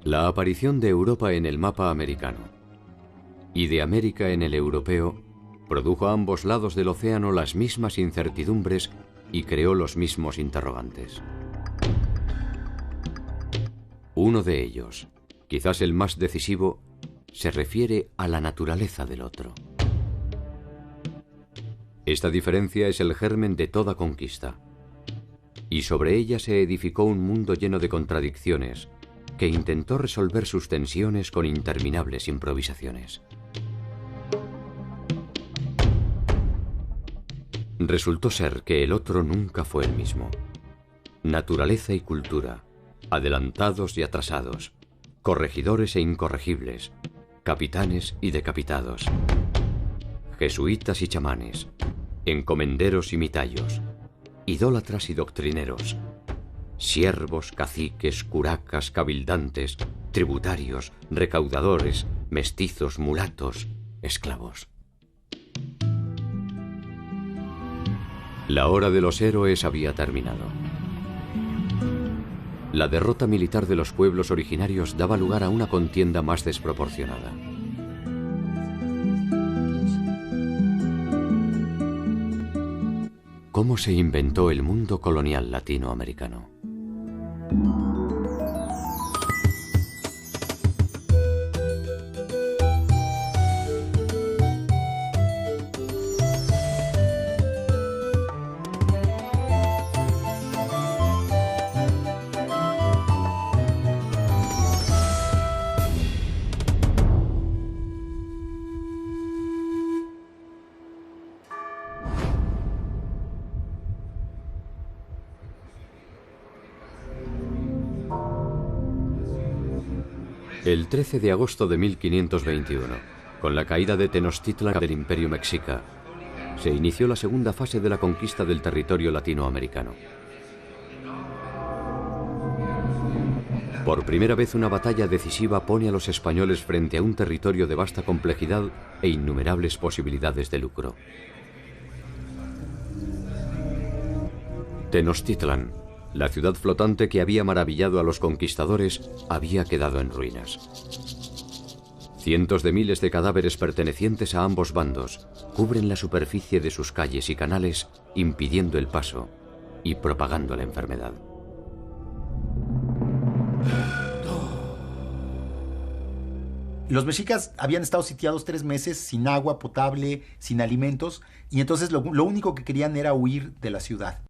La aparición de Europa en el mapa americano y de América en el europeo produjo a ambos lados del océano las mismas incertidumbres y creó los mismos interrogantes. Uno de ellos, quizás el más decisivo, se refiere a la naturaleza del otro. Esta diferencia es el germen de toda conquista, y sobre ella se edificó un mundo lleno de contradicciones que intentó resolver sus tensiones con interminables improvisaciones. Resultó ser que el otro nunca fue el mismo. Naturaleza y cultura, adelantados y atrasados, corregidores e incorregibles, capitanes y decapitados, jesuitas y chamanes, encomenderos y mitayos, idólatras y doctrineros, siervos, caciques, curacas, cabildantes, tributarios, recaudadores, mestizos, mulatos, esclavos. La hora de los héroes había terminado. La derrota militar de los pueblos originarios daba lugar a una contienda más desproporcionada. ¿Cómo se inventó el mundo colonial latinoamericano? El 13 de agosto de 1521, con la caída de Tenochtitlan del Imperio Mexica, se inició la segunda fase de la conquista del territorio latinoamericano. Por primera vez una batalla decisiva pone a los españoles frente a un territorio de vasta complejidad e innumerables posibilidades de lucro. Tenochtitlan, la ciudad flotante que había maravillado a los conquistadores, había quedado en ruinas. Cientos de miles de cadáveres pertenecientes a ambos bandos cubren la superficie de sus calles y canales, impidiendo el paso y propagando la enfermedad. Los mexicas habían estado sitiados 3 meses sin agua potable, sin alimentos, y entonces lo único que querían era huir de la ciudad.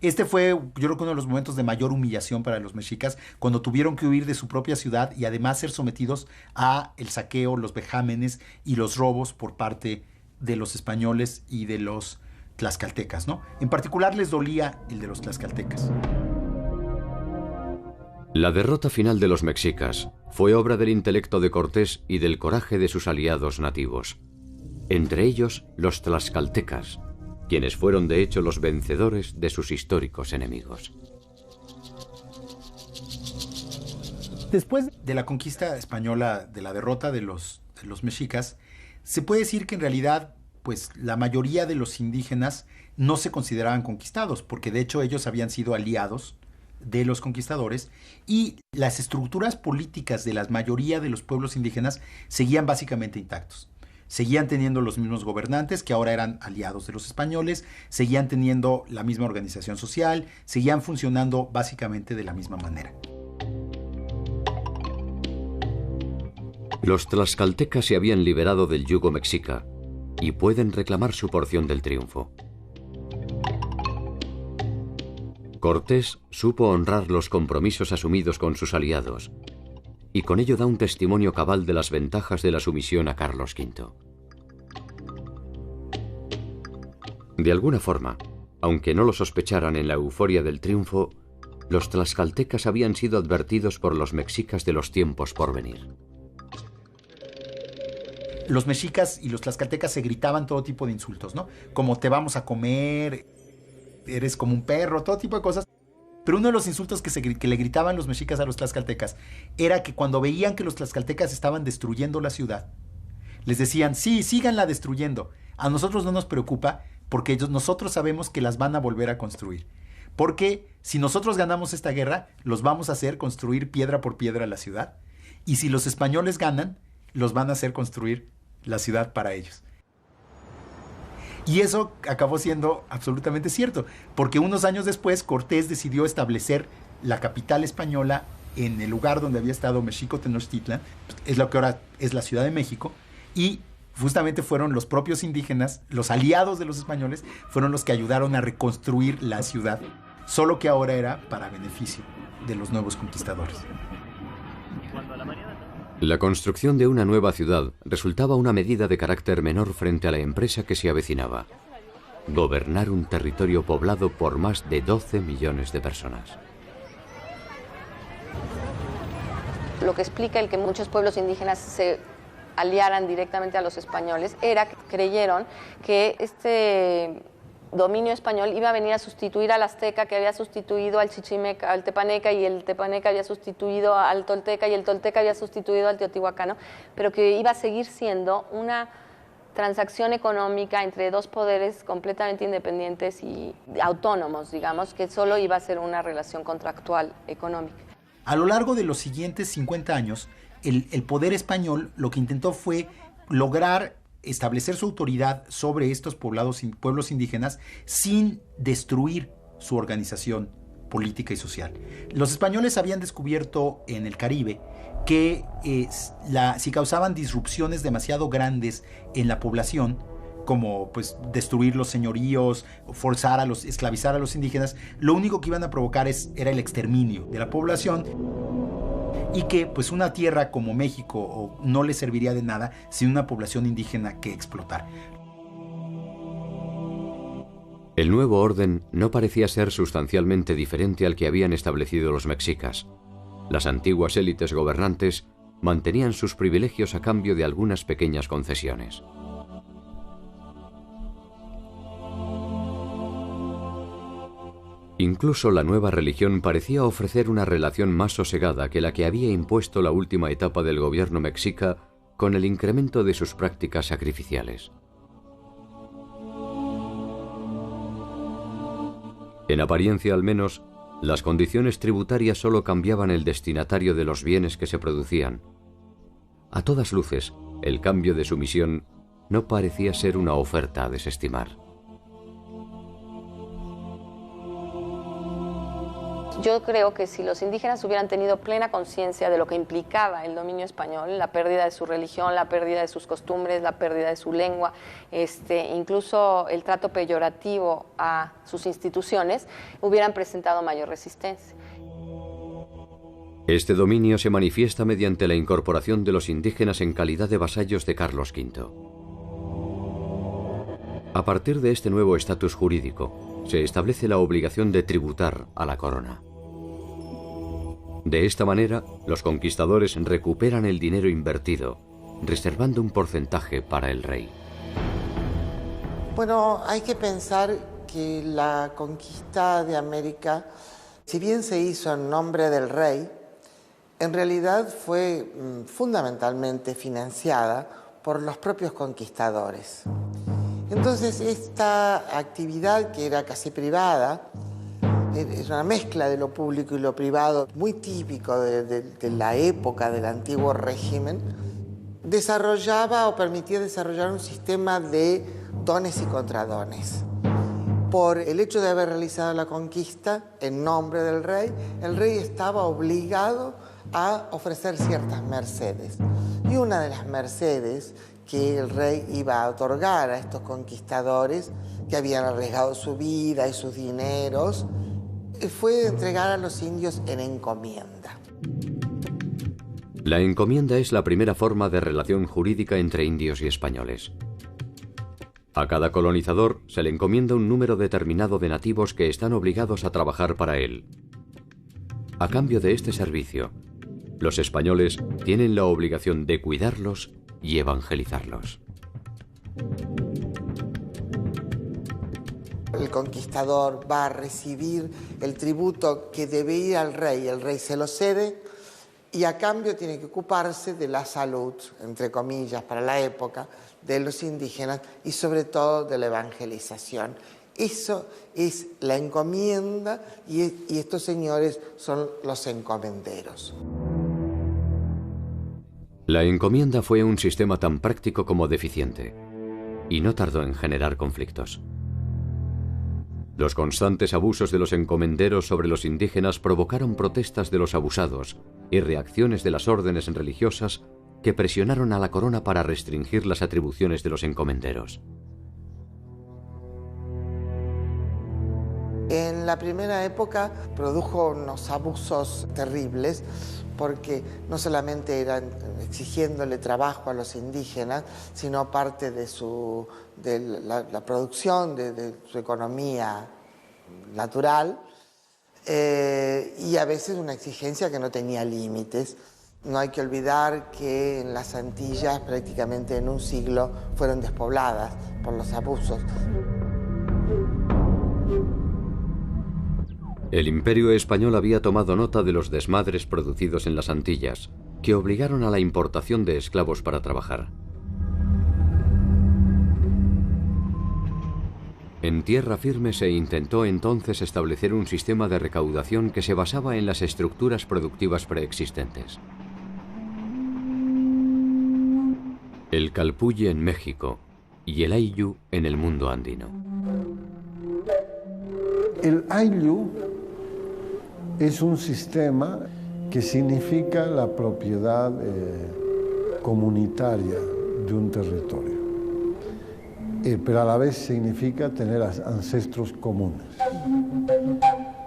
Este fue, yo creo que uno de los momentos de mayor humillación para los mexicas, cuando tuvieron que huir de su propia ciudad y además ser sometidos a el saqueo, los vejámenes y los robos por parte de los españoles y de los tlaxcaltecas, ¿no? En particular les dolía el de los tlaxcaltecas. La derrota final de los mexicas fue obra del intelecto de Cortés y del coraje de sus aliados nativos, entre ellos los tlaxcaltecas, quienes fueron de hecho los vencedores de sus históricos enemigos. Después de la conquista española, de la derrota de los mexicas, se puede decir que en realidad, pues, la mayoría de los indígenas no se consideraban conquistados, porque de hecho ellos habían sido aliados de los conquistadores, y las estructuras políticas de la mayoría de los pueblos indígenas seguían básicamente intactos. Seguían teniendo los mismos gobernantes que ahora eran aliados de los españoles, seguían teniendo la misma organización social, seguían funcionando básicamente de la misma manera. Los tlaxcaltecas se habían liberado del yugo mexica y pueden reclamar su porción del triunfo. Cortés supo honrar los compromisos asumidos con sus aliados y con ello da un testimonio cabal de las ventajas de la sumisión a Carlos V. De alguna forma, aunque no lo sospecharan en la euforia del triunfo, los tlaxcaltecas habían sido advertidos por los mexicas de los tiempos por venir. Los mexicas y los tlaxcaltecas se gritaban todo tipo de insultos, ¿no? Como te vamos a comer, eres como un perro, todo tipo de cosas. Pero uno de los insultos que le gritaban los mexicas a los tlaxcaltecas era que cuando veían que los tlaxcaltecas estaban destruyendo la ciudad, les decían, sí, síganla destruyendo. A nosotros no nos preocupa porque nosotros sabemos que las van a volver a construir. Porque si nosotros ganamos esta guerra, los vamos a hacer construir piedra por piedra la ciudad Y si los españoles ganan, los van a hacer construir la ciudad para ellos. Y eso acabó siendo absolutamente cierto, porque unos años después Cortés decidió establecer la capital española en el lugar donde había estado Mexico Tenochtitlan, es lo que ahora es la Ciudad de México, y justamente fueron los propios indígenas, los aliados de los españoles, fueron los que ayudaron a reconstruir la ciudad, solo que ahora era para beneficio de los nuevos conquistadores. La construcción de una nueva ciudad resultaba una medida de carácter menor frente a la empresa que se avecinaba: gobernar un territorio poblado por más de 12 millones de personas. Lo que explica el que muchos pueblos indígenas se aliaran directamente a los españoles era que creyeron que este dominio español iba a venir a sustituir al azteca, que había sustituido al chichimeca, al tepaneca, y el tepaneca había sustituido al tolteca, y el tolteca había sustituido al teotihuacano, pero que iba a seguir siendo una transacción económica entre dos poderes completamente independientes y autónomos, digamos, que solo iba a ser una relación contractual económica. A lo largo de los siguientes 50 años, el poder español lo que intentó fue lograr establecer su autoridad sobre estos pueblos indígenas sin destruir su organización política y social. Los españoles habían descubierto en el Caribe que si causaban disrupciones demasiado grandes en la población, como pues destruir los señoríos, esclavizar a los indígenas, lo único que iban a provocar era el exterminio de la población, y que pues una tierra como México no le serviría de nada sin una población indígena que explotar. El nuevo orden no parecía ser sustancialmente diferente al que habían establecido los mexicas. Las antiguas élites gobernantes mantenían sus privilegios a cambio de algunas pequeñas concesiones. Incluso la nueva religión parecía ofrecer una relación más sosegada que la que había impuesto la última etapa del gobierno mexica con el incremento de sus prácticas sacrificiales. En apariencia al menos, las condiciones tributarias solo cambiaban el destinatario de los bienes que se producían. A todas luces, el cambio de sumisión no parecía ser una oferta a desestimar. Yo creo que si los indígenas hubieran tenido plena conciencia de lo que implicaba el dominio español, la pérdida de su religión, la pérdida de sus costumbres, la pérdida de su lengua, incluso el trato peyorativo a sus instituciones, hubieran presentado mayor resistencia. Este dominio se manifiesta mediante la incorporación de los indígenas en calidad de vasallos de Carlos V. A partir de este nuevo estatus jurídico, se establece la obligación de tributar a la corona. De esta manera, los conquistadores recuperan el dinero invertido, reservando un porcentaje para el rey. Bueno, hay que pensar que la conquista de América, si bien se hizo en nombre del rey, en realidad fue fundamentalmente financiada por los propios conquistadores. Entonces, esta actividad, que era casi privada, es una mezcla de lo público y lo privado, muy típico de la época del antiguo régimen, desarrollaba o permitía desarrollar un sistema de dones y contradones. Por el hecho de haber realizado la conquista en nombre del rey, el rey estaba obligado a ofrecer ciertas mercedes. Y una de las mercedes que el rey iba a otorgar a estos conquistadores que habían arriesgado su vida y sus dineros fue entregar a los indios en encomienda. La encomienda es la primera forma de relación jurídica entre indios y españoles. A cada colonizador se le encomienda un número determinado de nativos que están obligados a trabajar para él. A cambio de este servicio, los españoles tienen la obligación de cuidarlos y evangelizarlos. El conquistador va a recibir el tributo que debe ir al rey, el rey se lo cede y a cambio tiene que ocuparse de la salud, entre comillas, para la época, de los indígenas y sobre todo de la evangelización. Eso es la encomienda y estos señores son los encomenderos. La encomienda fue un sistema tan práctico como deficiente, y no tardó en generar conflictos. Los constantes abusos de los encomenderos sobre los indígenas provocaron protestas de los abusados y reacciones de las órdenes religiosas que presionaron a la corona para restringir las atribuciones de los encomenderos. En la primera época produjo unos abusos terribles porque no solamente eran exigiéndole trabajo a los indígenas, sino parte de la producción de su economía natural y a veces una exigencia que no tenía límites. No hay que olvidar que en las Antillas prácticamente en un siglo fueron despobladas por los abusos. El Imperio español había tomado nota de los desmadres producidos en las Antillas, que obligaron a la importación de esclavos para trabajar. En tierra firme se intentó entonces establecer un sistema de recaudación que se basaba en las estructuras productivas preexistentes. El calpulli en México y el ayllu en el mundo andino. El ayllu es un sistema que significa la propiedad comunitaria de un territorio, pero a la vez significa tener ancestros comunes.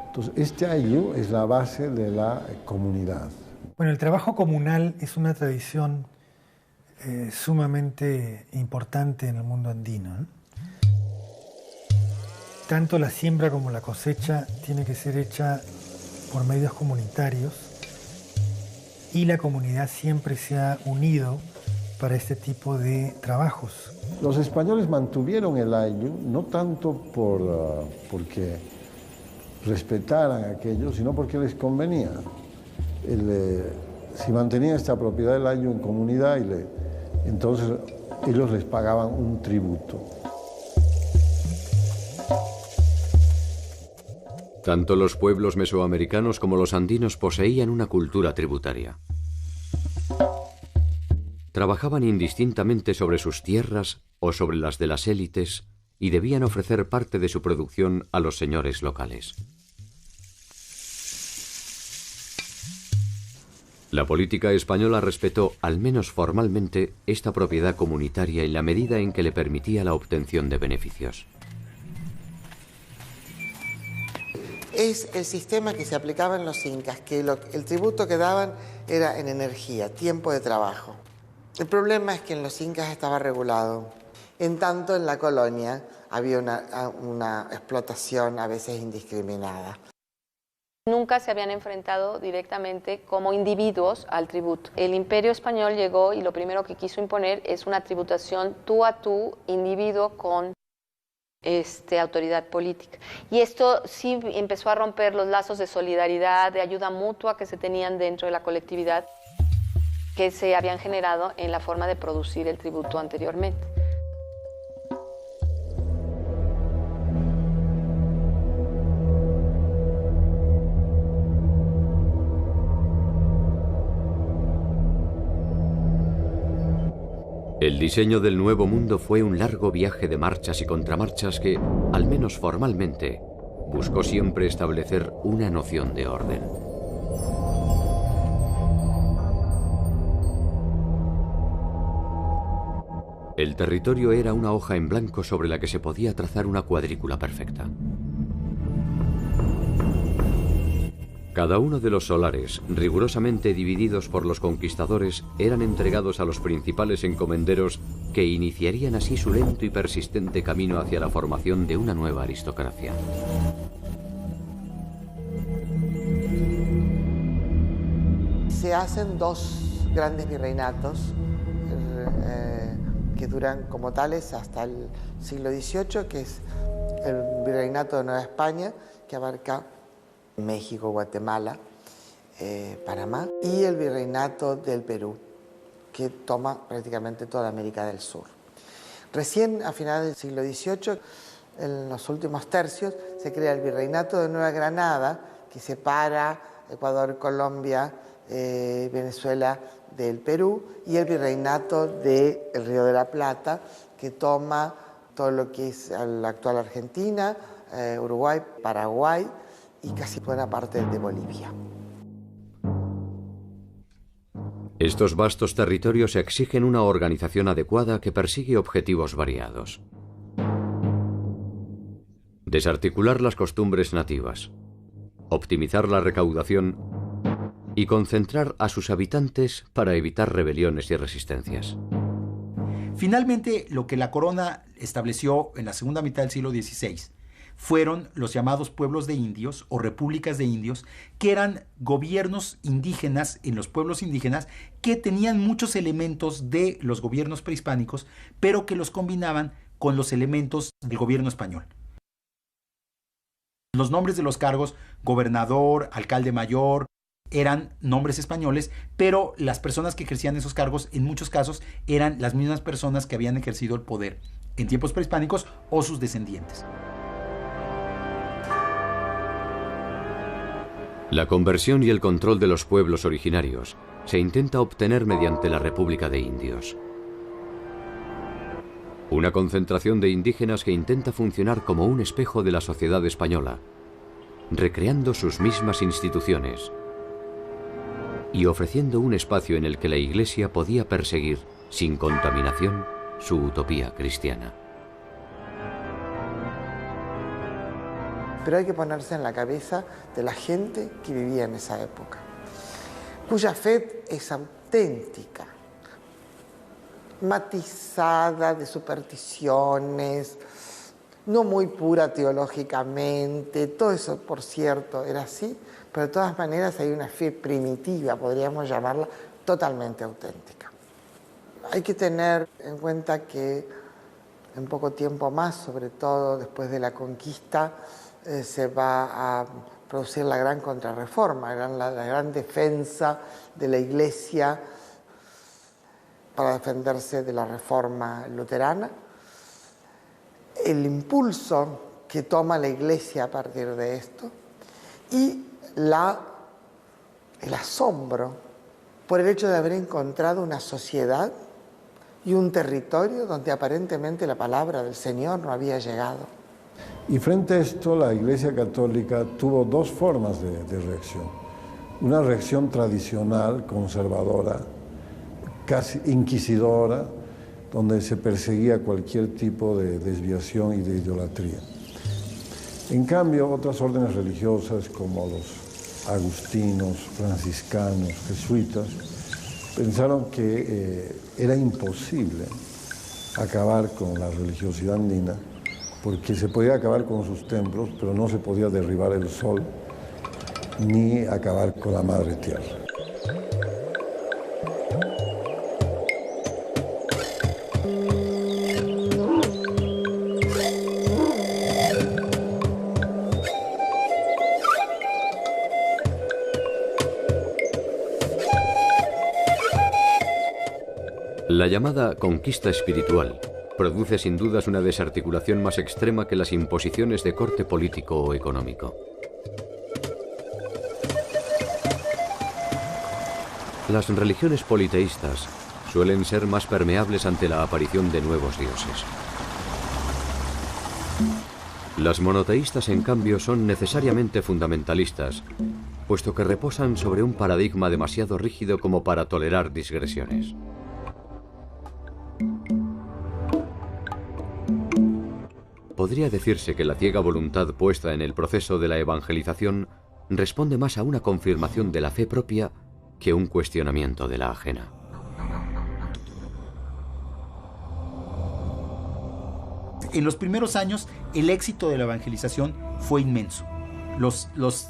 Entonces, este ayllu es la base de la comunidad. Bueno, el trabajo comunal es una tradición sumamente importante en el mundo andino, ¿no? Tanto la siembra como la cosecha tiene que ser hecha por medios comunitarios y la comunidad siempre se ha unido para este tipo de trabajos. Los españoles mantuvieron el ayllu no tanto porque respetaran aquello, sino porque les convenía. Si mantenían esta propiedad del ayllu en comunidad, entonces ellos les pagaban un tributo. Tanto los pueblos mesoamericanos como los andinos poseían una cultura tributaria. Trabajaban indistintamente sobre sus tierras o sobre las de las élites y debían ofrecer parte de su producción a los señores locales. La política española respetó, al menos formalmente, esta propiedad comunitaria en la medida en que le permitía la obtención de beneficios. Es el sistema que se aplicaba en los incas, que el tributo que daban era en energía, tiempo de trabajo. El problema es que en los incas estaba regulado. En tanto, en la colonia había una explotación a veces indiscriminada. Nunca se habían enfrentado directamente como individuos al tributo. El Imperio español llegó y lo primero que quiso imponer es una tributación tú a tú, individuo con autoridad política. Y esto sí empezó a romper los lazos de solidaridad, de ayuda mutua que se tenían dentro de la colectividad, que se habían generado en la forma de producir el tributo anteriormente. El diseño del Nuevo Mundo fue un largo viaje de marchas y contramarchas que, al menos formalmente, buscó siempre establecer una noción de orden. El territorio era una hoja en blanco sobre la que se podía trazar una cuadrícula perfecta. Cada uno de los solares, rigurosamente divididos por los conquistadores, eran entregados a los principales encomenderos que iniciarían así su lento y persistente camino hacia la formación de una nueva aristocracia. Se hacen dos grandes virreinatos que duran como tales hasta el siglo XVIII, que es el Virreinato de Nueva España, que abarca México, Guatemala, Panamá, y el Virreinato del Perú, que toma prácticamente toda América del Sur. Recién a finales del siglo XVIII, en los últimos tercios, se crea el Virreinato de Nueva Granada, que separa Ecuador, Colombia, Venezuela del Perú y el virreinato del Río de la Plata, que toma todo lo que es la actual Argentina, Uruguay, Paraguay y casi buena parte de Bolivia. Estos vastos territorios exigen una organización adecuada que persigue objetivos variados. Desarticular las costumbres nativas, optimizar la recaudación y concentrar a sus habitantes para evitar rebeliones y resistencias. Finalmente, lo que la corona estableció en la segunda mitad del siglo XVI fueron los llamados pueblos de indios o repúblicas de indios, que eran gobiernos indígenas en los pueblos indígenas que tenían muchos elementos de los gobiernos prehispánicos, pero que los combinaban con los elementos del gobierno español. Los nombres de los cargos, gobernador, alcalde mayor, eran nombres españoles, pero las personas que ejercían esos cargos en muchos casos eran las mismas personas que habían ejercido el poder en tiempos prehispánicos o sus descendientes. La conversión y el control de los pueblos originarios se intenta obtener mediante la República de Indios. Una concentración de indígenas que intenta funcionar como un espejo de la sociedad española, recreando sus mismas instituciones y ofreciendo un espacio en el que la Iglesia podía perseguir, sin contaminación, su utopía cristiana. Pero hay que ponerse en la cabeza de la gente que vivía en esa época, cuya fe es auténtica, matizada de supersticiones, no muy pura teológicamente. Todo eso, por cierto, era así, pero de todas maneras hay una fe primitiva, podríamos llamarla, totalmente auténtica. Hay que tener en cuenta que en poco tiempo más, sobre todo después de la conquista, se va a producir la gran contrarreforma, la gran defensa de la Iglesia para defenderse de la reforma luterana. El impulso que toma la Iglesia a partir de esto y el asombro por el hecho de haber encontrado una sociedad y un territorio donde aparentemente la palabra del Señor no había llegado. Y frente a esto, la Iglesia Católica tuvo dos formas de reacción. Una reacción tradicional, conservadora, casi inquisidora, donde se perseguía cualquier tipo de desviación y de idolatría. En cambio, otras órdenes religiosas como los agustinos, franciscanos, jesuitas, pensaron que era imposible acabar con la religiosidad andina, porque se podía acabar con sus templos, pero no se podía derribar el sol ni acabar con la madre tierra. La llamada conquista espiritual produce sin dudas una desarticulación más extrema que las imposiciones de corte político o económico. Las religiones politeístas suelen ser más permeables ante la aparición de nuevos dioses. Las monoteístas, en cambio, son necesariamente fundamentalistas, puesto que reposan sobre un paradigma demasiado rígido como para tolerar digresiones. Podría decirse que la ciega voluntad puesta en el proceso de la evangelización responde más a una confirmación de la fe propia que un cuestionamiento de la ajena. En los primeros años, el éxito de la evangelización fue inmenso. Los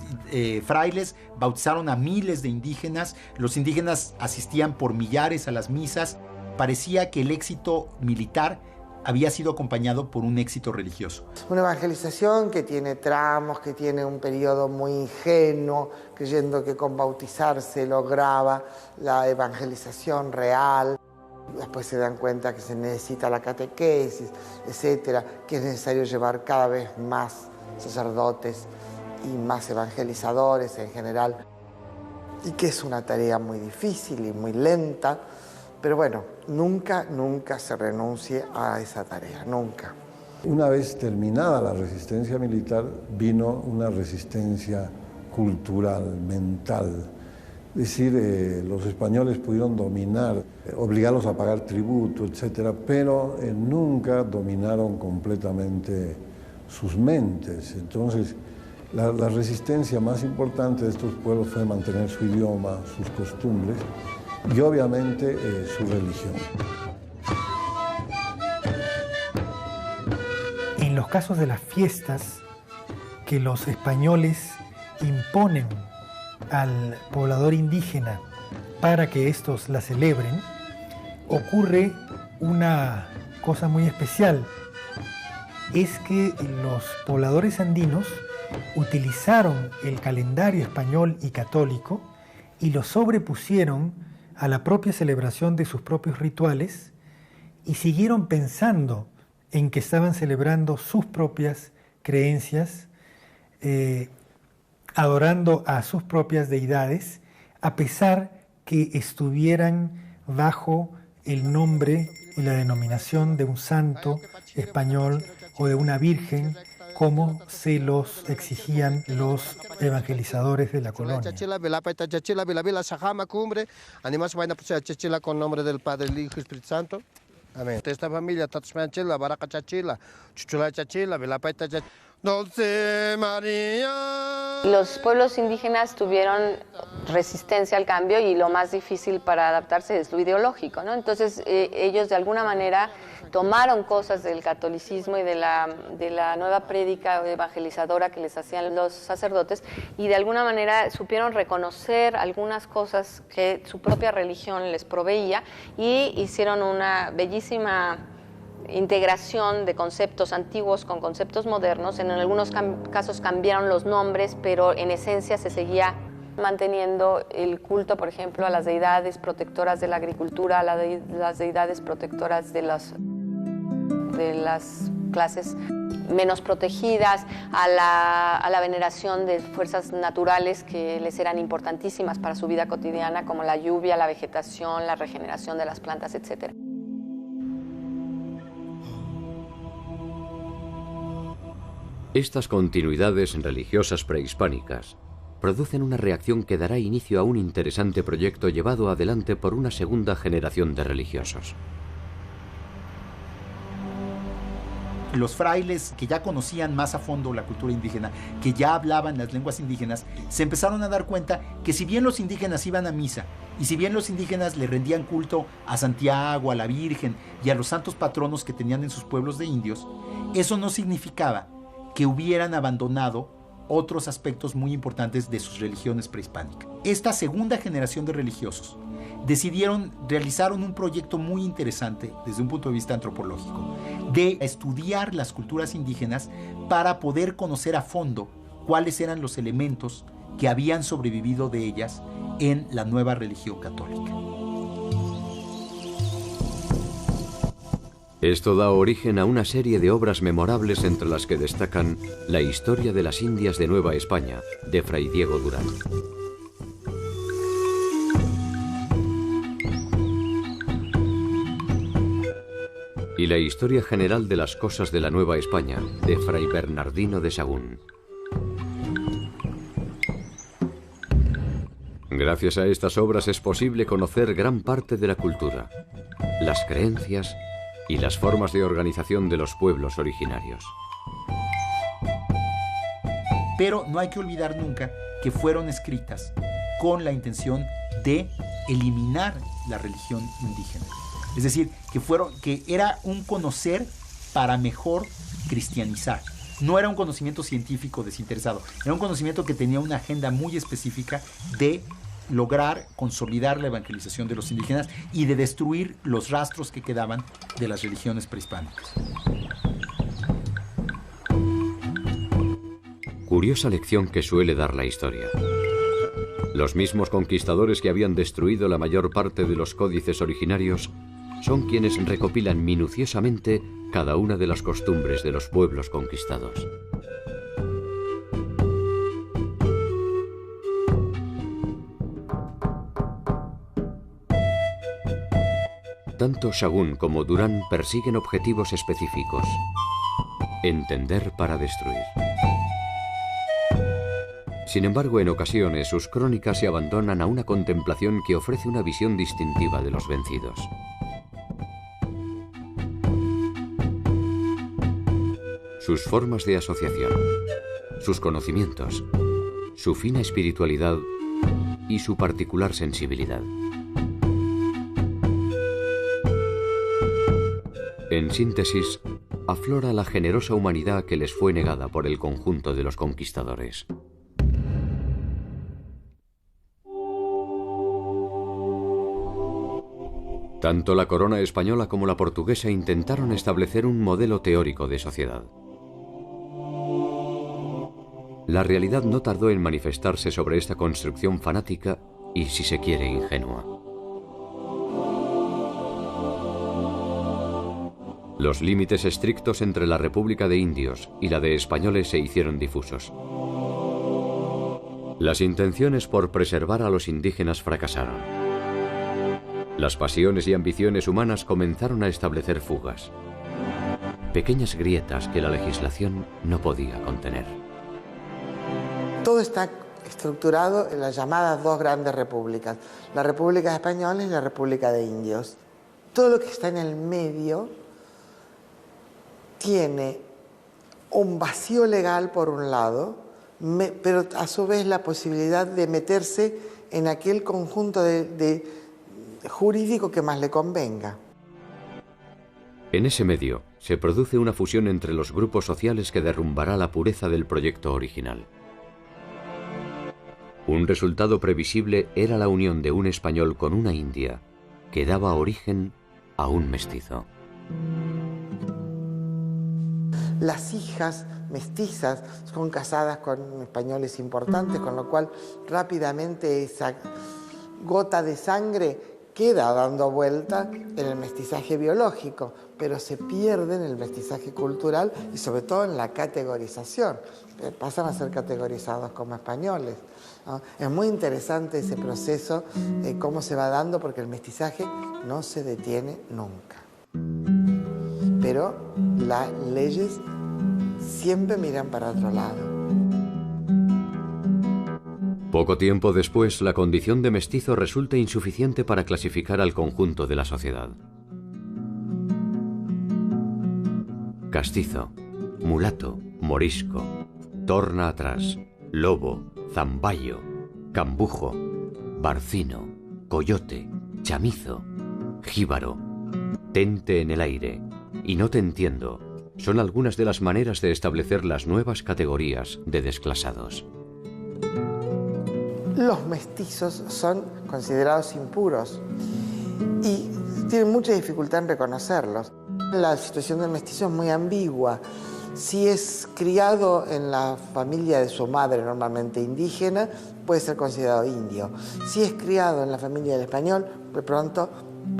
frailes bautizaron a miles de indígenas, los indígenas asistían por millares a las misas. Parecía que el éxito militar había sido acompañado por un éxito religioso. Una evangelización que tiene tramos, que tiene un periodo muy ingenuo, creyendo que con bautizarse lograba la evangelización real. Después se dan cuenta que se necesita la catequesis, etcétera, que es necesario llevar cada vez más sacerdotes y más evangelizadores en general. y que es una tarea muy difícil y muy lenta, pero bueno, nunca se renuncie a esa tarea, nunca. Una vez terminada la resistencia militar, vino una resistencia cultural, mental. Es decir, los españoles pudieron dominar, obligarlos a pagar tributo, etcétera, pero nunca dominaron completamente sus mentes. Entonces, la resistencia más importante de estos pueblos fue mantener su idioma, sus costumbres y obviamente su religión. En los casos de las fiestas que los españoles imponen al poblador indígena para que estos la celebren, ocurre una cosa muy especial. Es que los pobladores andinos utilizaron el calendario español y católico y lo sobrepusieron a la propia celebración de sus propios rituales y siguieron pensando en que estaban celebrando sus propias creencias, adorando a sus propias deidades, a pesar que estuvieran bajo el nombre y la denominación de un santo español o de una virgen, como se los exigían los evangelizadores de la colonia. Con nombre del Padre, el Hijo y Espíritu Santo. Amén. Esta familia, Tatsmanchila, Baraca Chachila, Chuchula Chachila, Velapaita Chachila. Dulce María. Los pueblos indígenas tuvieron resistencia al cambio y lo más difícil para adaptarse es lo ideológico, ¿no? Entonces ellos de alguna manera tomaron cosas del catolicismo y de la nueva prédica evangelizadora que les hacían los sacerdotes y de alguna manera supieron reconocer algunas cosas que su propia religión les proveía y hicieron una bellísima integración de conceptos antiguos con conceptos modernos. En algunos casos cambiaron los nombres, pero en esencia se seguía manteniendo el culto, por ejemplo, a las deidades protectoras de la agricultura, a las deidades protectoras de las clases menos protegidas, a la veneración de fuerzas naturales que les eran importantísimas para su vida cotidiana, como la lluvia, la vegetación, la regeneración de las plantas, etc. Estas continuidades religiosas prehispánicas producen una reacción que dará inicio a un interesante proyecto llevado adelante por una segunda generación de religiosos. Los frailes que ya conocían más a fondo la cultura indígena, que ya hablaban las lenguas indígenas, se empezaron a dar cuenta que si bien los indígenas iban a misa y si bien los indígenas le rendían culto a Santiago, a la Virgen y a los santos patronos que tenían en sus pueblos de indios, eso no significaba que hubieran abandonado otros aspectos muy importantes de sus religiones prehispánicas. Esta segunda generación de religiosos realizaron un proyecto muy interesante desde un punto de vista antropológico, de estudiar las culturas indígenas para poder conocer a fondo cuáles eran los elementos que habían sobrevivido de ellas en la nueva religión católica. Esto da origen a una serie de obras memorables entre las que destacan La historia de las Indias de Nueva España, de Fray Diego Durán. Y La historia general de las cosas de la Nueva España, de Fray Bernardino de Sahagún. Gracias a estas obras es posible conocer gran parte de la cultura, las creencias y las formas de organización de los pueblos originarios. Pero no hay que olvidar nunca que fueron escritas con la intención de eliminar la religión indígena. Es decir, que era un conocer para mejor cristianizar. No era un conocimiento científico desinteresado, era un conocimiento que tenía una agenda muy específica de lograr consolidar la evangelización de los indígenas y de destruir los rastros que quedaban de las religiones prehispánicas. Curiosa lección que suele dar la historia. Los mismos conquistadores que habían destruido la mayor parte de los códices originarios son quienes recopilan minuciosamente cada una de las costumbres de los pueblos conquistados. Tanto Sahagún como Durán persiguen objetivos específicos: entender para destruir. Sin embargo, en ocasiones sus crónicas se abandonan a una contemplación que ofrece una visión distintiva de los vencidos. Sus formas de asociación, sus conocimientos, su fina espiritualidad y su particular sensibilidad. En síntesis, aflora la generosa humanidad que les fue negada por el conjunto de los conquistadores. Tanto la corona española como la portuguesa intentaron establecer un modelo teórico de sociedad. La realidad no tardó en manifestarse sobre esta construcción fanática y, si se quiere, ingenua. Los límites estrictos entre la República de Indios y la de españoles se hicieron difusos. Las intenciones por preservar a los indígenas fracasaron. Las pasiones y ambiciones humanas comenzaron a establecer fugas. Pequeñas grietas que la legislación no podía contener. Todo está estructurado en las llamadas dos grandes repúblicas, la República Española y la República de Indios. Todo lo que está en el medio tiene un vacío legal por un lado, pero a su vez la posibilidad de meterse en aquel conjunto de jurídico que más le convenga. En ese medio se produce una fusión entre los grupos sociales que derrumbará la pureza del proyecto original. Un resultado previsible era la unión de un español con una india, que daba origen a un mestizo. Las hijas mestizas son casadas con españoles importantes, con lo cual rápidamente esa gota de sangre queda dando vuelta en el mestizaje biológico, pero se pierde en el mestizaje cultural y sobre todo en la categorización. Pasan a ser categorizados como españoles, ¿no? Es muy interesante ese proceso, cómo se va dando, porque el mestizaje no se detiene nunca. Pero las leyes siempre miran para otro lado. Poco tiempo después, la condición de mestizo resulta insuficiente para clasificar al conjunto de la sociedad. Castizo, mulato, morisco, torna atrás, lobo, zamballo, cambujo, barcino, coyote, chamizo, jíbaro, tente en el aire y no te entiendo son algunas de las maneras de establecer las nuevas categorías de desclasados. Los mestizos son considerados impuros y tienen mucha dificultad en reconocerlos. La situación del mestizo es muy ambigua. Si es criado en la familia de su madre, normalmente indígena, puede ser considerado indio. Si es criado en la familia del español, de pronto,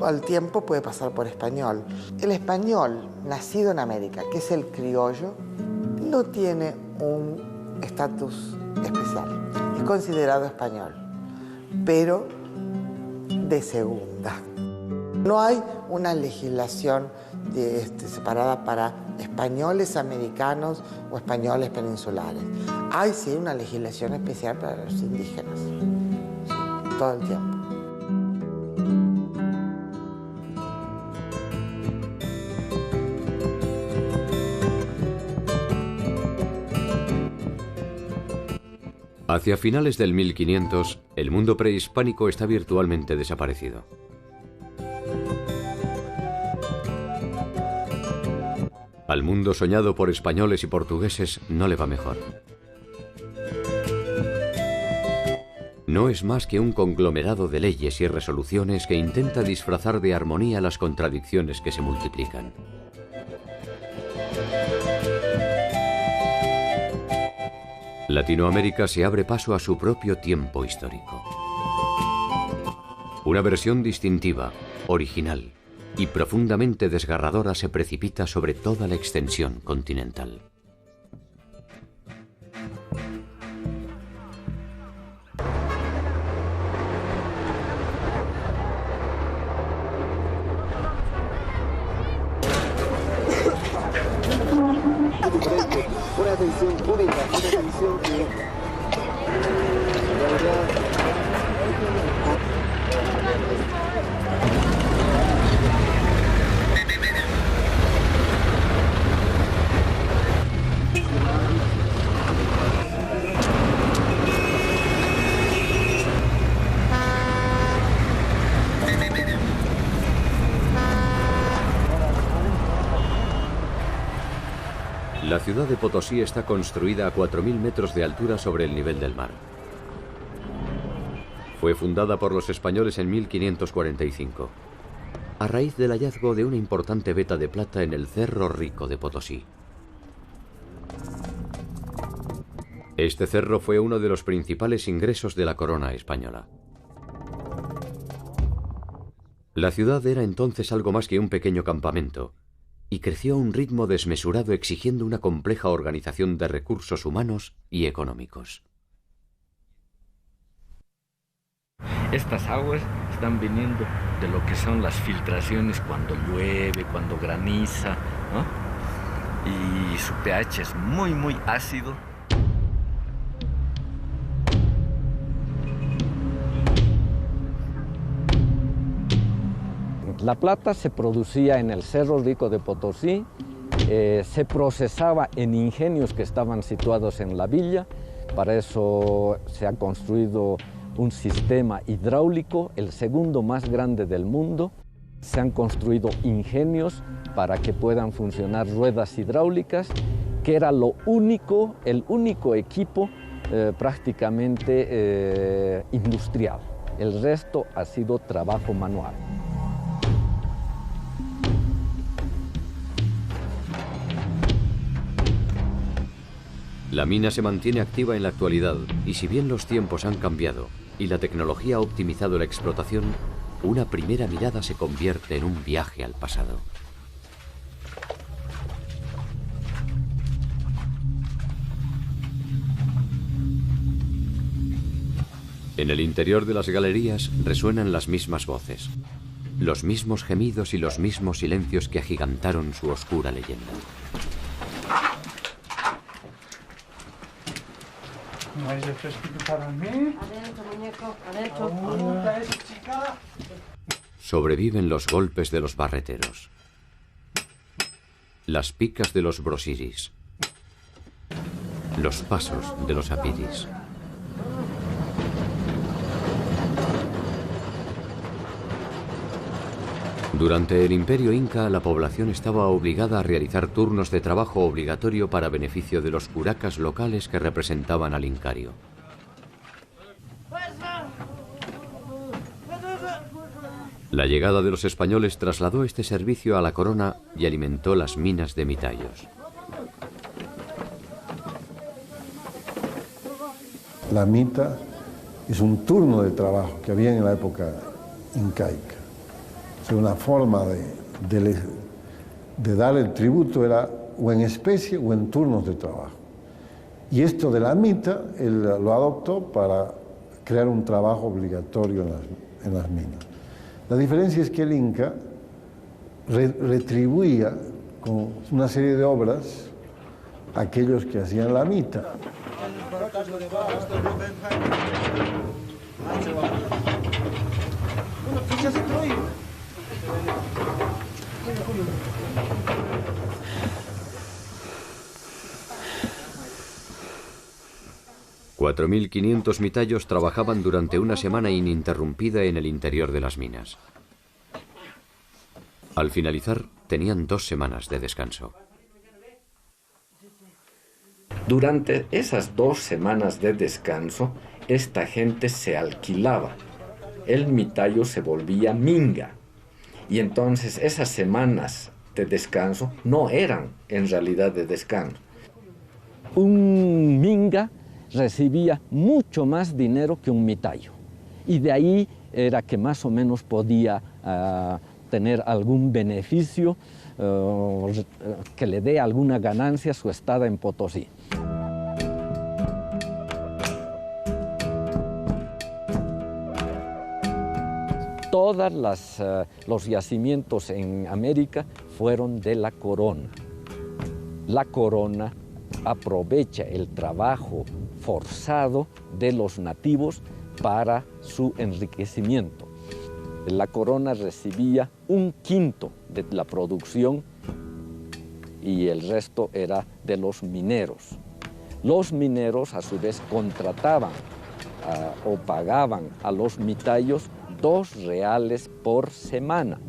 al tiempo, puede pasar por español. El español nacido en América, que es el criollo, no tiene un estatus especial. Es considerado español, pero de segunda. No hay una legislación separada para españoles americanos o españoles peninsulares. Hay sí una legislación especial para los indígenas, todo el tiempo. Hacia finales del 1500, el mundo prehispánico está virtualmente desaparecido. Al mundo soñado por españoles y portugueses no le va mejor. No es más que un conglomerado de leyes y resoluciones que intenta disfrazar de armonía las contradicciones que se multiplican. Latinoamérica se abre paso a su propio tiempo histórico. Una versión distintiva, original y profundamente desgarradora se precipita sobre toda la extensión continental. La ciudad de Potosí está construida a 4.000 metros de altura sobre el nivel del mar. Fue fundada por los españoles en 1545, a raíz del hallazgo de una importante veta de plata en el Cerro Rico de Potosí. Este cerro fue uno de los principales ingresos de la corona española. La ciudad era entonces algo más que un pequeño campamento, y creció a un ritmo desmesurado exigiendo una compleja organización de recursos humanos y económicos. Estas aguas están viniendo de lo que son las filtraciones cuando llueve, cuando graniza, ¿no? Y su pH es muy, muy ácido. La plata se producía en el Cerro Rico de Potosí, se procesaba en ingenios que estaban situados en la villa. Para eso se ha construido un sistema hidráulico, el segundo más grande del mundo. Se han construido ingenios para que puedan funcionar ruedas hidráulicas, que era el único equipo prácticamente industrial. El resto ha sido trabajo manual. La mina se mantiene activa en la actualidad y si bien los tiempos han cambiado y la tecnología ha optimizado la explotación, una primera mirada se convierte en un viaje al pasado. En el interior de las galerías resuenan las mismas voces, los mismos gemidos y los mismos silencios que agigantaron su oscura leyenda. ¿No hay refresquito para mí? Adentro, muñeco, adentro. Chica. Sobreviven los golpes de los barreteros, las picas de los brosiris, los pasos de los apiris. Durante el Imperio Inca, la población estaba obligada a realizar turnos de trabajo obligatorio para beneficio de los curacas locales que representaban al incario. La llegada de los españoles trasladó este servicio a la corona y alimentó las minas de Mitayos. La mita es un turno de trabajo que había en la época incaica. Una forma de dar el tributo era o en especie o en turnos de trabajo. Y esto de la mita, él lo adoptó para crear un trabajo obligatorio en las minas. La diferencia es que el Inca retribuía con una serie de obras a aquellos que hacían la mita. $4.500 mitayos trabajaban durante una semana ininterrumpida en el interior de las minas. Al finalizar, tenían 2 semanas de descanso. Durante esas 2 semanas de descanso, esta gente se alquilaba. El mitayo se volvía minga. Y entonces esas semanas de descanso no eran en realidad de descanso. Un minga recibía mucho más dinero que un mitayo. Y de ahí era que más o menos podía tener algún beneficio que le dé alguna ganancia a su estada en Potosí. Todos los yacimientos en América fueron de la corona. La corona aprovecha el trabajo forzado de los nativos para su enriquecimiento. La corona recibía 1/5 de la producción y el resto era de los mineros. Los mineros a su vez contrataban o pagaban a los mitayos 2 reales por semana.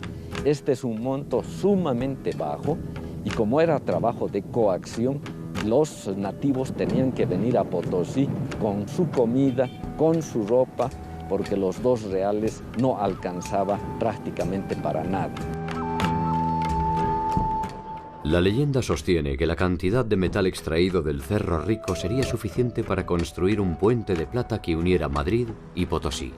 Este es un monto sumamente bajo y como era trabajo de coacción, los nativos tenían que venir a Potosí con su comida, con su ropa, porque los 2 reales no alcanzaba prácticamente para nada. La leyenda sostiene que la cantidad de metal extraído del Cerro Rico sería suficiente para construir un puente de plata que uniera Madrid y Potosí.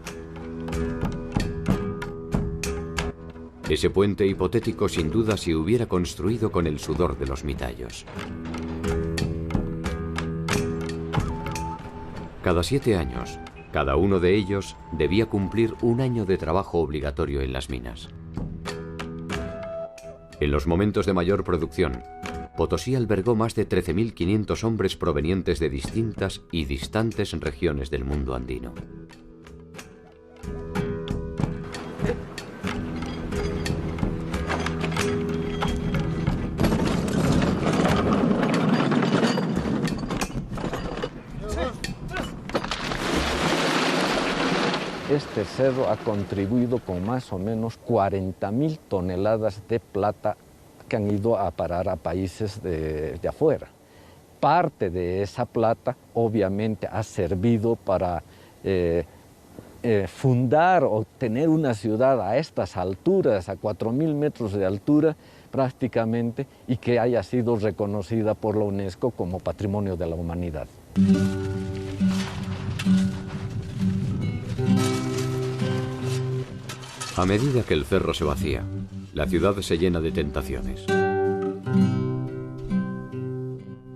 Ese puente hipotético sin duda se hubiera construido con el sudor de los mitayos. Cada 7 años, cada uno de ellos debía cumplir 1 año de trabajo obligatorio en las minas. En los momentos de mayor producción, Potosí albergó más de 13.500 hombres provenientes de distintas y distantes regiones del mundo andino. Este cerro ha contribuido con más o menos 40.000 toneladas de plata que han ido a parar a países de afuera. Parte de esa plata obviamente ha servido para fundar o tener una ciudad a estas alturas, a 4.000 metros de altura prácticamente, y que haya sido reconocida por la UNESCO como Patrimonio de la Humanidad. A medida que el cerro se vacía, la ciudad se llena de tentaciones.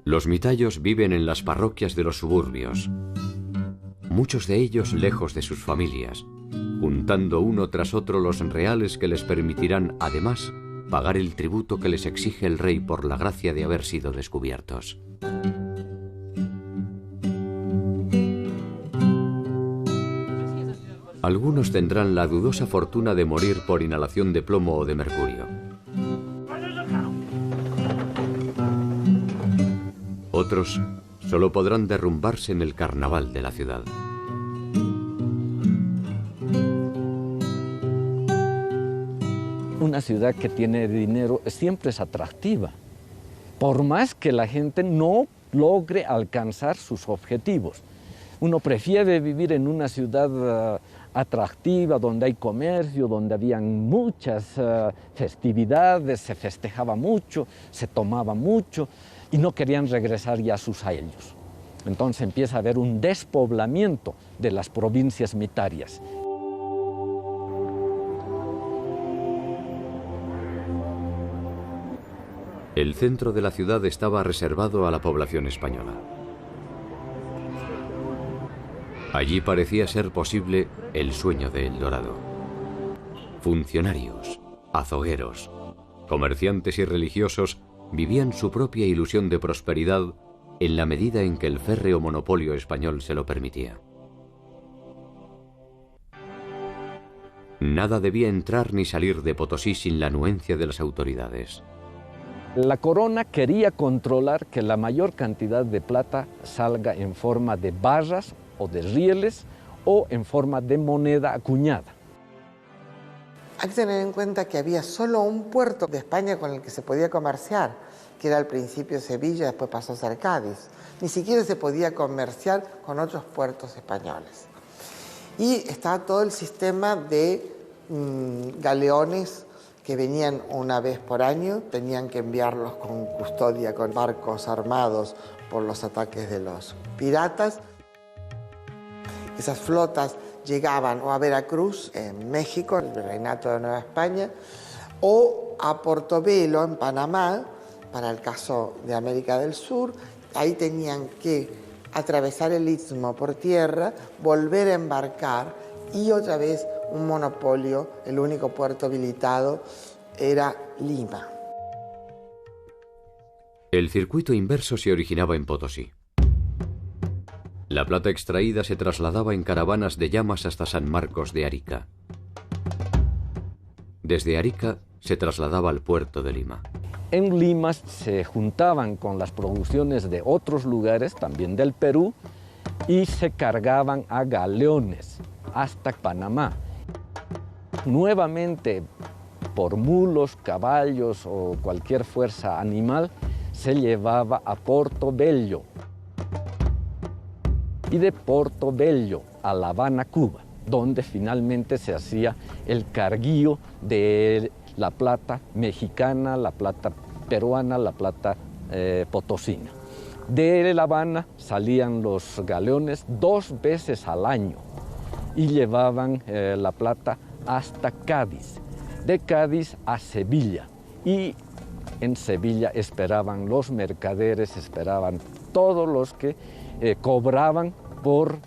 Los mitayos viven en las parroquias de los suburbios, muchos de ellos lejos de sus familias, juntando uno tras otro los reales que les permitirán, además, pagar el tributo que les exige el rey por la gracia de haber sido descubiertos. Algunos tendrán la dudosa fortuna de morir por inhalación de plomo o de mercurio. Otros solo podrán derrumbarse en el carnaval de la ciudad. Una ciudad que tiene dinero siempre es atractiva, por más que la gente no logre alcanzar sus objetivos. Uno prefiere vivir en una ciudad atractiva, donde hay comercio, donde habían muchas festividades, se festejaba mucho, se tomaba mucho y no querían regresar ya a sus años. Entonces empieza a haber un despoblamiento de las provincias mitarias. El centro de la ciudad estaba reservado a la población española. Allí parecía ser posible el sueño de El Dorado. Funcionarios, azogueros, comerciantes y religiosos vivían su propia ilusión de prosperidad en la medida en que el férreo monopolio español se lo permitía. Nada debía entrar ni salir de Potosí sin la anuencia de las autoridades. La corona quería controlar que la mayor cantidad de plata salga en forma de barras o de rieles o en forma de moneda acuñada. Hay que tener en cuenta que había solo un puerto de España con el que se podía comerciar, que era al principio Sevilla, después pasó a ser Cádiz. Ni siquiera se podía comerciar con otros puertos españoles. Y estaba todo el sistema de galeones que venían una vez por año, tenían que enviarlos con custodia, con barcos armados por los ataques de los piratas. Esas flotas llegaban o a Veracruz, en México, el Virreinato de Nueva España, o a Portobelo, en Panamá, para el caso de América del Sur. Ahí tenían que atravesar el istmo por tierra, volver a embarcar y otra vez un monopolio, el único puerto habilitado era Lima. El circuito inverso se originaba en Potosí. La plata extraída se trasladaba en caravanas de llamas hasta San Marcos de Arica. Desde Arica se trasladaba al puerto de Lima. En Lima se juntaban con las producciones de otros lugares, también del Perú, y se cargaban a galeones hasta Panamá. Nuevamente, por mulos, caballos o cualquier fuerza animal, se llevaba a Porto Bello. Y de Porto Bello a La Habana, Cuba, donde finalmente se hacía el carguío de la plata mexicana, la plata peruana, la plata potosina. De La Habana salían los galeones 2 veces al año y llevaban la plata hasta Cádiz, de Cádiz a Sevilla, y en Sevilla esperaban los mercaderes, esperaban todos los que cobraban por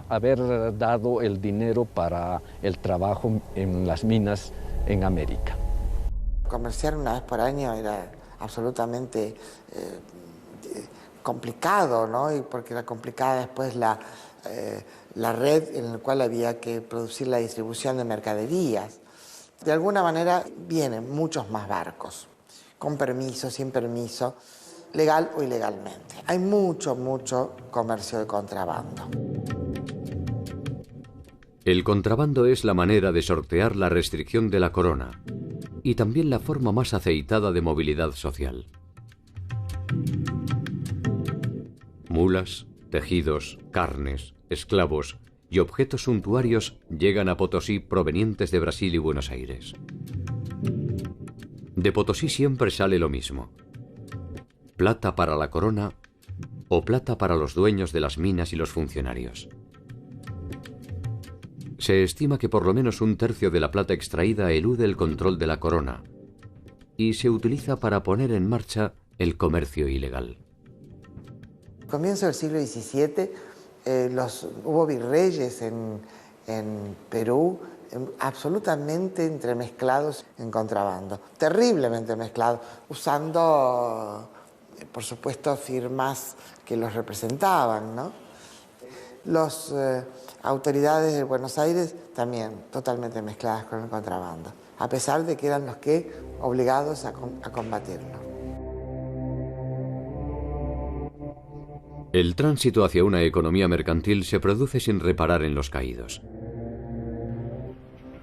haber dado el dinero para el trabajo en las minas en América. Comerciar una vez por año era absolutamente complicado, ¿no? Y porque era complicada después la red en la cual había que producir la distribución de mercaderías. De alguna manera vienen muchos más barcos, con permiso, sin permiso, legal o ilegalmente. Hay mucho comercio de contrabando. El contrabando es la manera de sortear la restricción de la corona y también la forma más aceitada de movilidad social. Mulas, tejidos, carnes, esclavos y objetos suntuarios llegan a Potosí provenientes de Brasil y Buenos Aires. De Potosí siempre sale lo mismo: plata para la corona o plata para los dueños de las minas y los funcionarios. Se estima que por lo menos 1/3 de la plata extraída elude el control de la corona y se utiliza para poner en marcha el comercio ilegal. Comienzo del siglo XVII, hubo virreyes en Perú absolutamente entremezclados en contrabando, terriblemente mezclados, usando, por supuesto, firmas que los representaban, ¿no? Las autoridades de Buenos Aires también totalmente mezcladas con el contrabando, a pesar de que eran los que obligados a combatirlo. El tránsito hacia una economía mercantil se produce sin reparar en los caídos.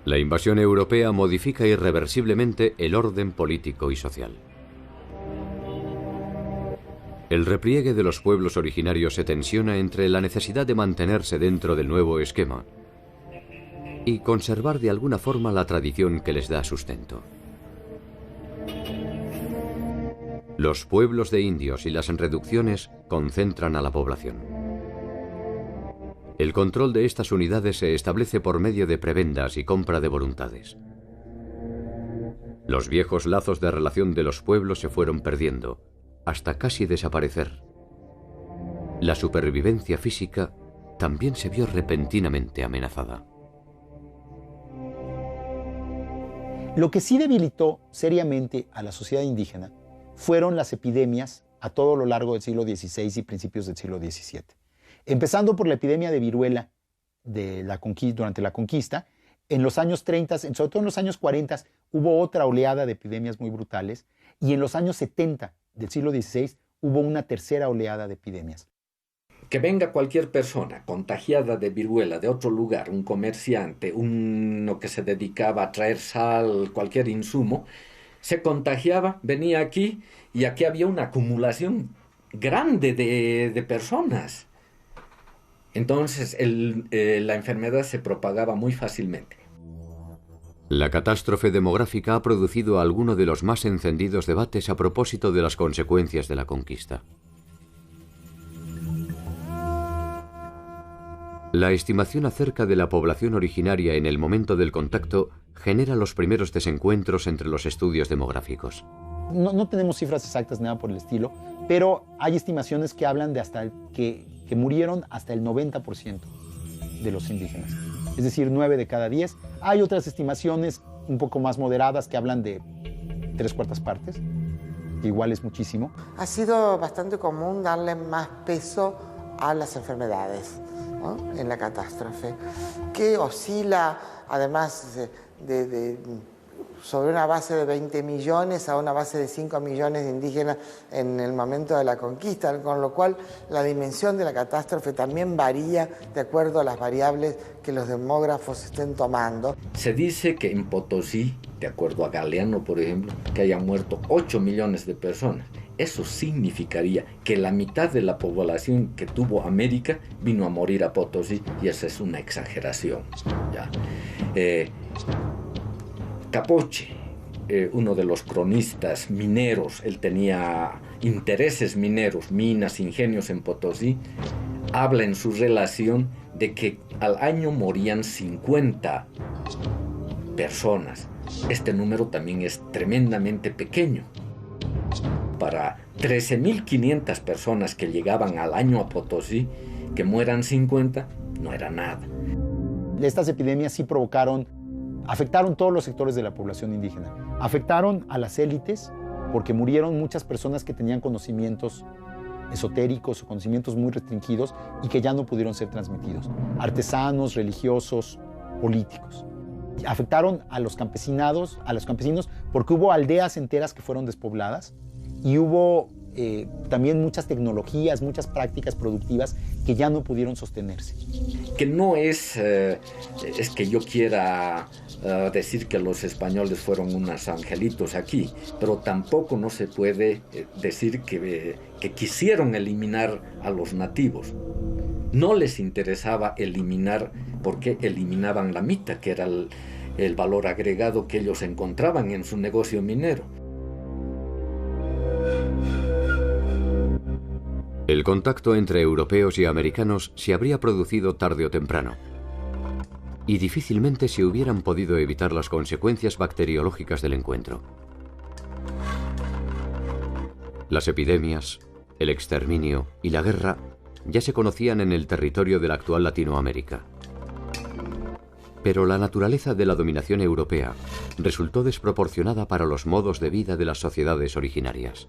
La invasión europea modifica irreversiblemente el orden político y social. El repliegue de los pueblos originarios se tensiona entre la necesidad de mantenerse dentro del nuevo esquema y conservar de alguna forma la tradición que les da sustento. Los pueblos de indios y las reducciones concentran a la población. El control de estas unidades se establece por medio de prebendas y compra de voluntades. Los viejos lazos de relación de los pueblos se fueron perdiendo, hasta casi desaparecer. La supervivencia física también se vio repentinamente amenazada. Lo que sí debilitó seriamente a la sociedad indígena fueron las epidemias a todo lo largo del siglo XVI y principios del siglo XVII. Empezando por la epidemia de viruela durante la conquista, en los años 30, sobre todo en los años 40, hubo otra oleada de epidemias muy brutales, y en los años 70 del siglo XVI hubo una tercera oleada de epidemias. Que venga cualquier persona contagiada de viruela de otro lugar, un comerciante, uno que se dedicaba a traer sal, cualquier insumo, se contagiaba, venía aquí y aquí había una acumulación grande de personas. Entonces la enfermedad se propagaba muy fácilmente. La catástrofe demográfica ha producido alguno de los más encendidos debates a propósito de las consecuencias de la conquista. La estimación acerca de la población originaria en el momento del contacto genera los primeros desencuentros entre los estudios demográficos. No tenemos cifras exactas, nada por el estilo, pero hay estimaciones que hablan de que murieron hasta el 90% de los indígenas. Es decir, 9 de cada 10. Hay otras estimaciones un poco más moderadas que hablan de 3/4 partes. que igual es muchísimo. Ha sido bastante común darle más peso a las enfermedades, ¿no?, en la catástrofe, que oscila además sobre una base de 20 millones a una base de 5 millones de indígenas en el momento de la conquista, con lo cual la dimensión de la catástrofe también varía de acuerdo a las variables que los demógrafos estén tomando. Se dice que en Potosí, de acuerdo a Galeano, por ejemplo, que hayan muerto 8 millones de personas. Eso significaría que la mitad de la población que tuvo América vino a morir a Potosí, y esa es una exageración, ¿ya? Capoche, uno de los cronistas mineros, él tenía intereses mineros, minas, ingenios en Potosí, habla en su relación de que al año morían 50 personas. Este número también es tremendamente pequeño. Para 13.500 personas que llegaban al año a Potosí, que mueran 50, no era nada. Estas epidemias sí afectaron todos los sectores de la población indígena. Afectaron a las élites porque murieron muchas personas que tenían conocimientos esotéricos o conocimientos muy restringidos y que ya no pudieron ser transmitidos. Artesanos, religiosos, políticos. Afectaron a los campesinos porque hubo aldeas enteras que fueron despobladas y hubo también muchas tecnologías, muchas prácticas productivas que ya no pudieron sostenerse. Que no es que yo quiera decir que los españoles fueron unos angelitos aquí, pero tampoco no se puede decir que quisieron eliminar a los nativos. No les interesaba eliminar porque eliminaban la mita, que era el valor agregado que ellos encontraban en su negocio minero. El contacto entre europeos y americanos se habría producido tarde o temprano, y difícilmente se hubieran podido evitar las consecuencias bacteriológicas del encuentro. Las epidemias, el exterminio y la guerra ya se conocían en el territorio de la actual Latinoamérica. Pero la naturaleza de la dominación europea resultó desproporcionada para los modos de vida de las sociedades originarias.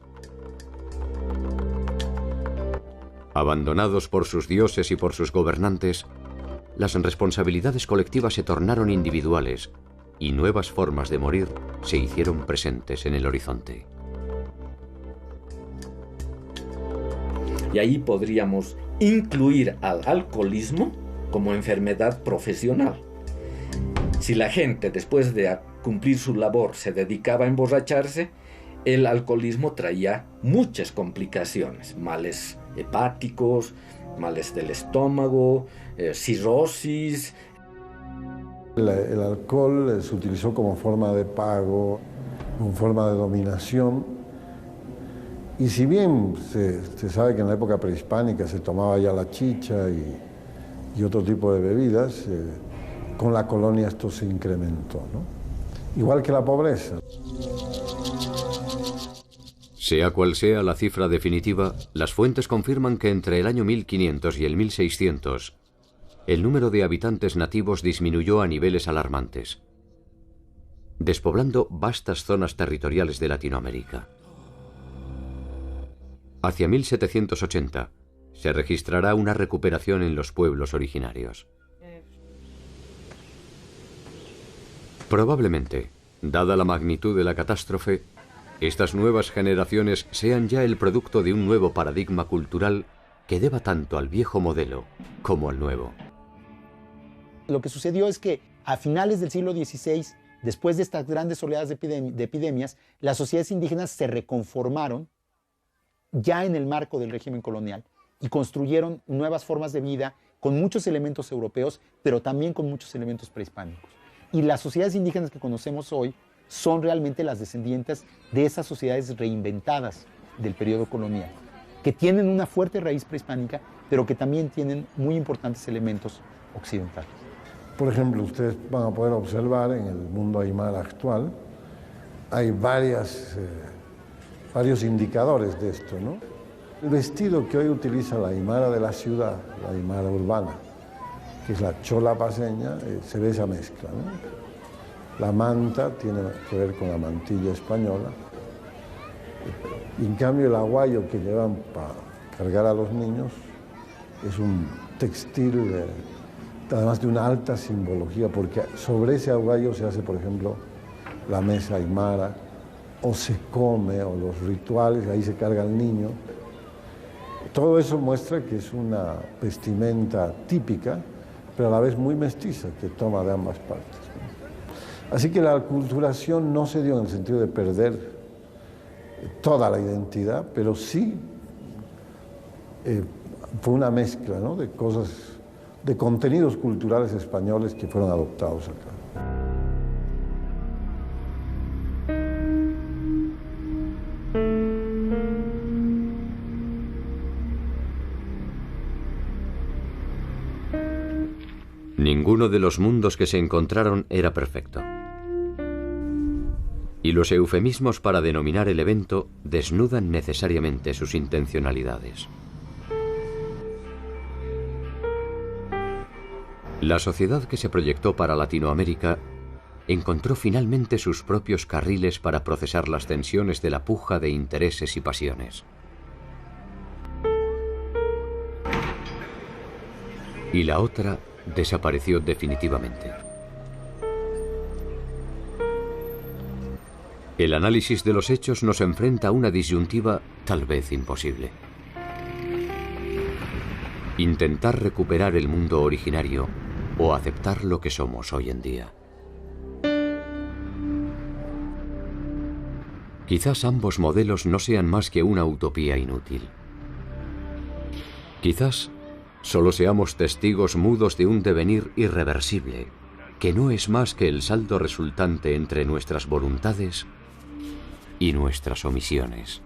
Abandonados por sus dioses y por sus gobernantes, las responsabilidades colectivas se tornaron individuales y nuevas formas de morir se hicieron presentes en el horizonte. Y ahí podríamos incluir al alcoholismo como enfermedad profesional. Si la gente, después de cumplir su labor, se dedicaba a emborracharse, el alcoholismo traía muchas complicaciones, males hepáticos, males del estómago, cirrosis. El alcohol se utilizó como forma de pago, como forma de dominación. Y si bien se sabe que en la época prehispánica se tomaba ya la chicha y otro tipo de bebidas, con la colonia esto se incrementó, ¿no? Igual que la pobreza. Sea cual sea la cifra definitiva, las fuentes confirman que entre el año 1500 y el 1600, el número de habitantes nativos disminuyó a niveles alarmantes, despoblando vastas zonas territoriales de Latinoamérica. Hacia 1780 se registrará una recuperación en los pueblos originarios. Probablemente, dada la magnitud de la catástrofe, estas nuevas generaciones sean ya el producto de un nuevo paradigma cultural que deba tanto al viejo modelo como al nuevo. Lo que sucedió es que a finales del siglo XVI, después de estas grandes oleadas de epidemias, las sociedades indígenas se reconformaron ya en el marco del régimen colonial y construyeron nuevas formas de vida con muchos elementos europeos, pero también con muchos elementos prehispánicos. Y las sociedades indígenas que conocemos hoy son realmente las descendientes de esas sociedades reinventadas del periodo colonial, que tienen una fuerte raíz prehispánica, pero que también tienen muy importantes elementos occidentales. Por ejemplo, ustedes van a poder observar en el mundo aymara actual, hay varios indicadores de esto, ¿no? El vestido que hoy utiliza la aymara de la ciudad, la aymara urbana, que es la chola paseña, se ve esa mezcla, ¿no? La manta tiene que ver con la mantilla española. Y en cambio el aguayo que llevan para cargar a los niños es un textil, además de una alta simbología, porque sobre ese aguayo se hace, por ejemplo, la mesa aymara, o se come, o los rituales, ahí se carga el niño. Todo eso muestra que es una vestimenta típica, pero a la vez muy mestiza, que toma de ambas partes. Así que la aculturación no se dio en el sentido de perder toda la identidad, pero sí fue una mezcla, ¿no?, de cosas, de contenidos culturales españoles que fueron adoptados acá. Ninguno de los mundos que se encontraron era perfecto. Y los eufemismos para denominar el evento desnudan necesariamente sus intencionalidades. La sociedad que se proyectó para Latinoamérica encontró finalmente sus propios carriles para procesar las tensiones de la puja de intereses y pasiones. Y la otra desapareció definitivamente. El análisis de los hechos nos enfrenta a una disyuntiva tal vez imposible. Intentar recuperar el mundo originario o aceptar lo que somos hoy en día. Quizás ambos modelos no sean más que una utopía inútil. Quizás solo seamos testigos mudos de un devenir irreversible, que no es más que el saldo resultante entre nuestras voluntades y nuestras omisiones.